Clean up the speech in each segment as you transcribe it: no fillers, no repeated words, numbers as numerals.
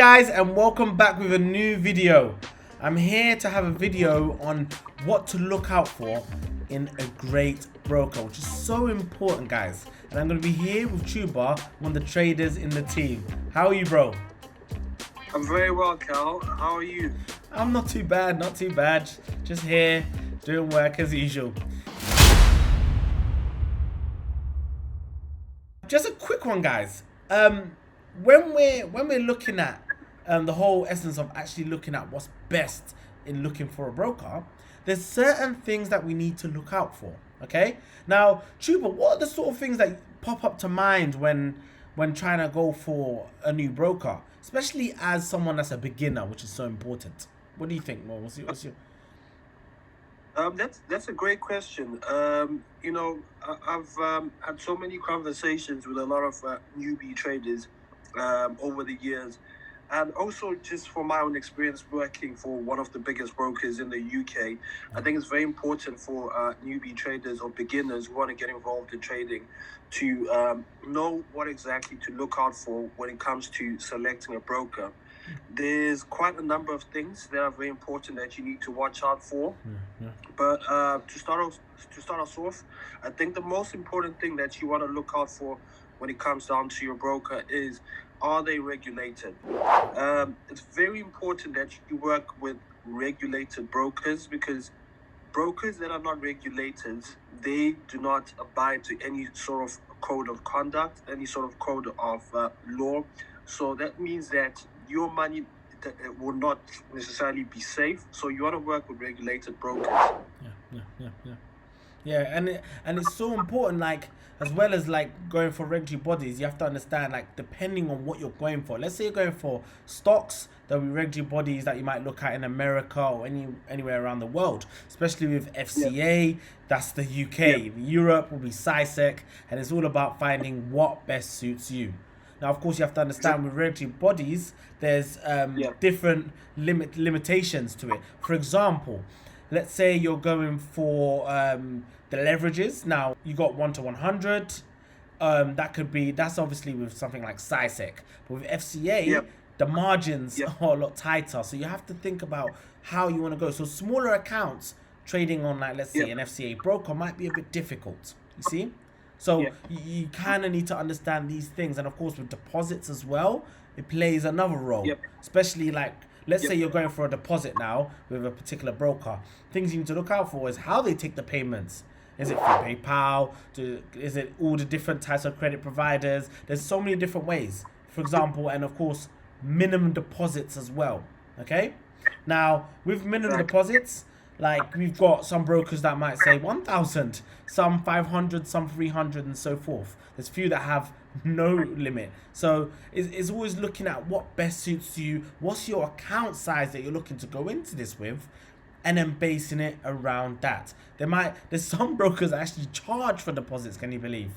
Guys, and welcome back with a new video. I'm here to have a video on what to look out for in a great broker, which is so important, guys. And I'm going to be here with Chuba, one of the traders in the team. How are you, bro? I'm very well, Cal. How are you? I'm not too bad, not too bad. Just here doing work as usual. Just a quick one, guys. When we're looking at the whole essence of actually looking at what's best in looking for a broker, there's certain things that we need to look out for. Okay. Now, Chuba, what are the sort of things that pop up to mind when trying to go for a new broker, especially as someone that's a beginner, which is so important? What do you think, Mo? What's your... That's a great question. I've had so many conversations with a lot of newbie traders over the years, and also just from my own experience working for one of the biggest brokers in the UK, I think it's very important for newbie traders or beginners who want to get involved in trading to know what exactly to look out for when it comes to selecting a broker. There's quite a number of things that are very important that you need to watch out for. But to start us off, I think the most important thing that you want to look out for when it comes down to your broker is, are they regulated? It's very important that you work with regulated brokers, because brokers that are not regulated, they do not abide to any sort of code of conduct, any sort of code of law. So that means that your money will not necessarily be safe. So you want to work with regulated brokers. Yeah, and it's so important, like, as well as like going for regulatory bodies, you have to understand, like, depending on what you're going for. Let's say you're going for stocks, there'll be regulatory bodies that you might look at in America or anywhere around the world, especially with FCA, that's the UK. Europe will be SISEC, and it's all about finding what best suits you. Now, of course, you have to understand with regulatory bodies, there's different limitations to it. For example, let's say you're going for the leverages. Now, you got 1 to 100. That's obviously with something like SISEC. But with FCA, the margins are a lot tighter. So you have to think about how you want to go. So smaller accounts trading on, like, let's say an FCA broker might be a bit difficult. You see? So you kind of need to understand these things. And of course, with deposits as well, it plays another role. Especially, like, let's say you're going for a deposit now with a particular broker. Things you need to look out for is how they take the payments. Is it through PayPal? Is it all the different types of credit providers? There's so many different ways. For example, and of course, minimum deposits as well. Okay? Now, with minimum deposits, like, we've got some brokers that might say 1,000, some 500, some 300, and so forth. There's few that have no limit. So it's always looking at what best suits you, what's your account size that you're looking to go into this with, and then basing it around that. There's some brokers that actually charge for deposits, can you believe?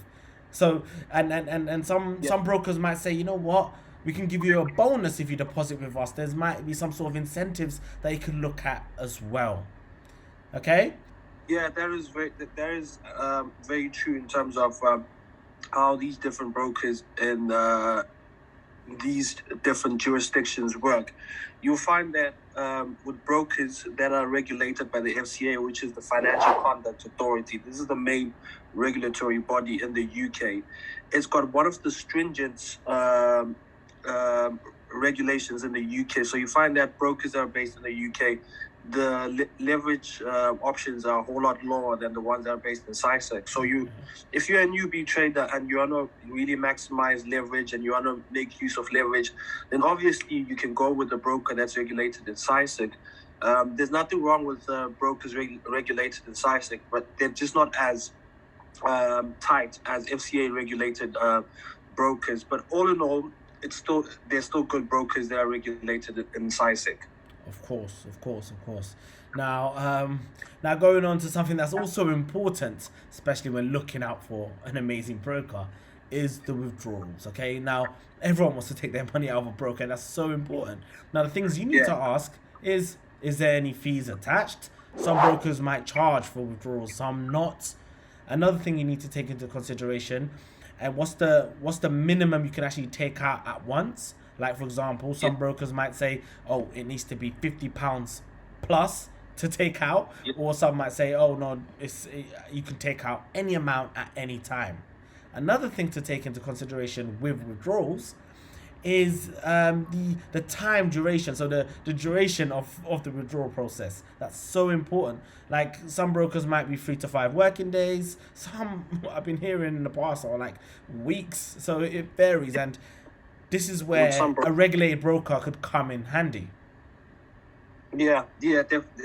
So and some brokers might say, you know what, we can give you a bonus if you deposit with us. There might be some sort of incentives that you can look at as well. Okay? Yeah, that is very true in terms of how these different brokers in these different jurisdictions work. You'll find that with brokers that are regulated by the FCA, which is the Financial Conduct Authority, this is the main regulatory body in the UK. It's got one of the stringent regulations in the UK. So you find that brokers that are based in the UK, the leverage options are a whole lot lower than the ones that are based in SISEC. So if you're a newbie trader and you want to really maximize leverage and you want to make use of leverage, then obviously you can go with the broker that's regulated in SISEC. There's nothing wrong with brokers regulated in SISEC, but they're just not as tight as FCA regulated brokers. But all in all, there's still good brokers that are regulated in SISEC. Of course. Now going on to something that's also important, especially when looking out for an amazing broker, is the withdrawals. Okay, now everyone wants to take their money out of a broker, and that's so important. Now, the things you need to ask is there any fees attached? Some brokers might charge for withdrawals, some not. Another thing you need to take into consideration, and what's the minimum you can actually take out at once, Like, for example, Yeah. some brokers might say, oh, it needs to be £50 plus to take out, Yeah. or some might say, oh no, you can take out any amount at any time. Another thing to take into consideration with withdrawals is the time duration, so the duration of the withdrawal process. That's so important. Like, some brokers might be 3 to 5 working days, some I've been hearing in the past are like weeks, so it varies, and this is With where some a regulated broker could come in handy. Yeah, yeah,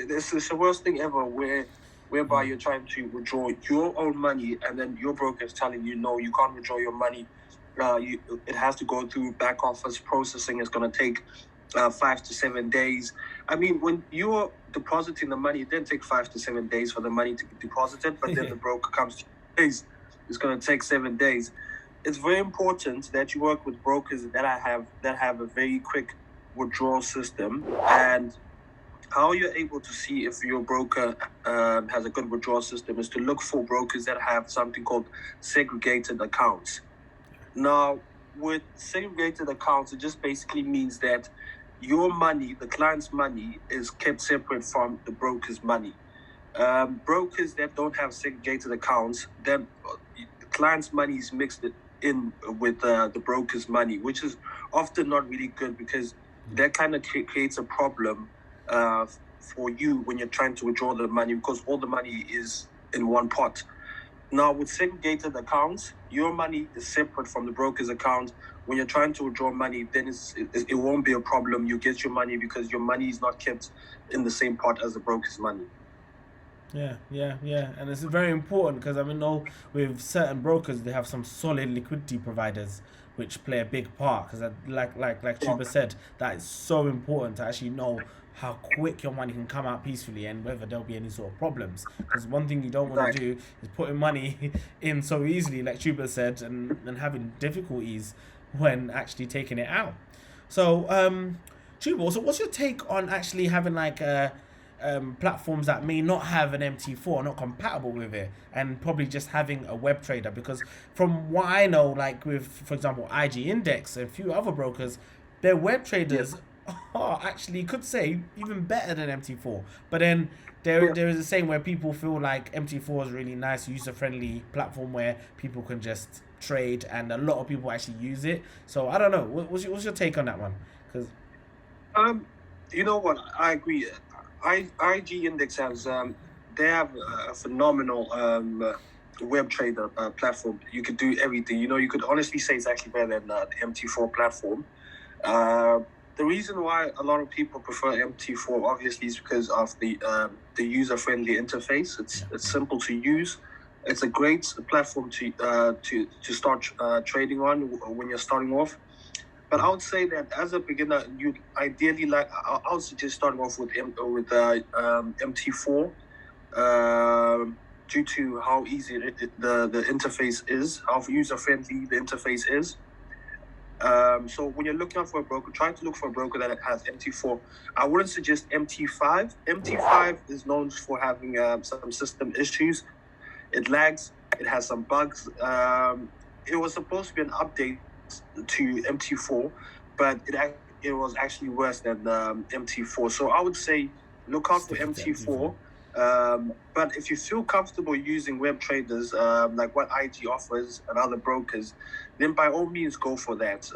this is the worst thing ever, whereby you're trying to withdraw your own money, and then your broker is telling you, no, you can't withdraw your money. It has to go through back office processing. It's going to take 5 to 7 days. I mean, when you're depositing the money, it didn't take 5 to 7 days for the money to be deposited, but then the broker comes to you, days. It's going to take 7 days. It's very important that you work with brokers that have a very quick withdrawal system. And how you're able to see if your broker has a good withdrawal system is to look for brokers that have something called segregated accounts. Now, with segregated accounts, it just basically means that your money, the client's money, is kept separate from the broker's money. Brokers that don't have segregated accounts, then the client's money is mixed in with the broker's money, which is often not really good, because that kind of creates a problem for you when you're trying to withdraw the money, because all the money is in one pot. Now, with segregated accounts, your money is separate from the broker's account. When you're trying to withdraw money, then it won't be a problem. You get your money because your money is not kept in the same pot as the broker's money. Yeah, and it's very important, because I mean, know with certain brokers, they have some solid liquidity providers which play a big part. Because like Chuba said, that is so important to actually know how quick your money can come out peacefully, and whether there'll be any sort of problems. Because one thing you don't want to do is putting money in so easily, like Chuba said, and having difficulties when actually taking it out. So Chuba, so what's your take on actually having like platforms that may not have an MT4, not compatible with it, and probably just having a web trader? Because from what I know, like with, for example, IG Index and a few other brokers, their web traders are actually, could say, even better than MT4. But then there is a saying where people feel like MT4 is really nice, user-friendly platform where people can just trade, and a lot of people actually use it. So I don't know. What's your take on that one? Because you know what, I agree. IG Index has they have a phenomenal web trader platform. You could do everything. You could honestly say it's actually better than the MT4 platform. The reason why a lot of people prefer MT4 obviously is because of the user-friendly interface. It's simple to use. It's a great platform to start trading on when you're starting off. But I would say that as a beginner, you ideally I would suggest starting off with MT4, due to how easy the interface is, how user-friendly the interface is. So when you're looking out for a broker, try to look for a broker that has MT4. I wouldn't suggest MT5. MT5 is known for having some system issues. It lags. It has some bugs. It was supposed to be an update to MT4, but it was actually worse than MT4. So I would say look out for MT4. But if you feel comfortable using web traders, like what IG offers and other brokers, then by all means go for that.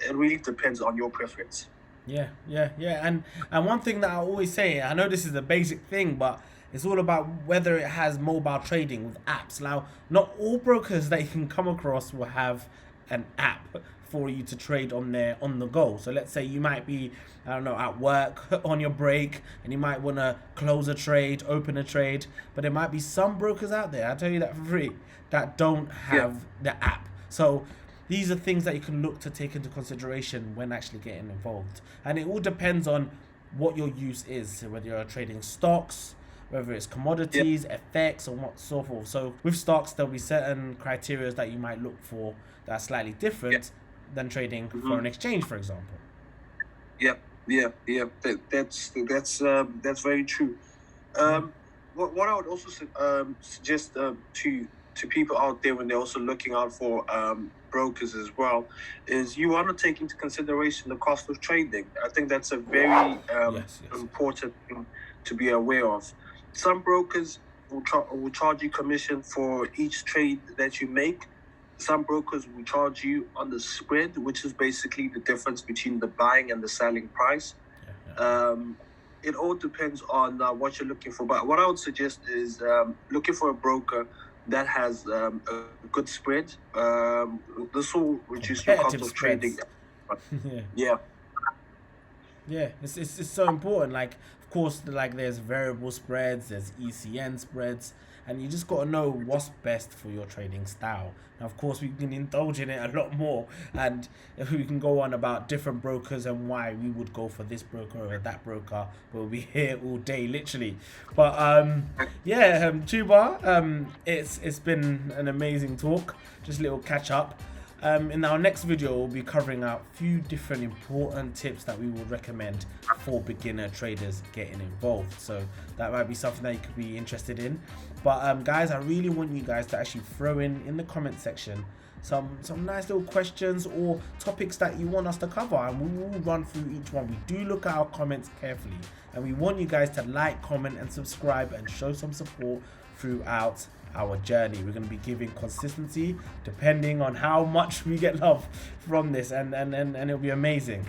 It really depends on your preference. Yeah. And one thing that I always say, I know this is a basic thing, but it's all about whether it has mobile trading with apps. Now, not all brokers that you can come across will have an app for you to trade on the go. So let's say you might be, I don't know, at work on your break, and you might want to close a trade, open a trade, but there might be some brokers out there, I tell you that for free, that don't have the app. So these are things that you can look to take into consideration when actually getting involved. And it all depends on what your use is, so whether you're trading stocks, whether it's commodities, FX, or what so forth. So with stocks, there'll be certain criteria that you might look for that are slightly different than trading foreign exchange, for example. That's very true. What I would also suggest to to people out there when they're also looking out for brokers as well, is you want to take into consideration the cost of trading. I think that's a very important thing to be aware of. Some brokers will charge you commission for each trade that you make. Some brokers will charge you on the spread, which is basically the difference between the buying and the selling price. It all depends on what you're looking for. But what I would suggest is looking for a broker that has a good spread. This will reduce your cost of trading. Yeah, it's so important. Like, of course, like there's variable spreads, there's ECN spreads, and you just got to know what's best for your trading style. Now, of course, we can indulge in it a lot more, and if we can go on about different brokers and why we would go for this broker or that broker, we'll be here all day, literally. But Tuba, it's been an amazing talk. Just a little catch up. In our next video, we'll be covering out a few different important tips that we would recommend for beginner traders getting involved. So that might be something that you could be interested in. But guys, I really want you guys to actually throw in the comment section some nice little questions or topics that you want us to cover, and we will run through each one. We do look at our comments carefully, and we want you guys to like, comment, and subscribe and show some support throughout our journey. We're going to be giving consistency depending on how much we get love from this, and it'll be amazing.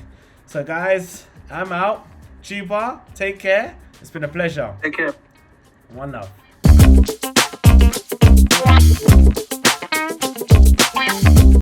So guys, I'm out. Chuba, take care. It's been a pleasure. Take care. One love.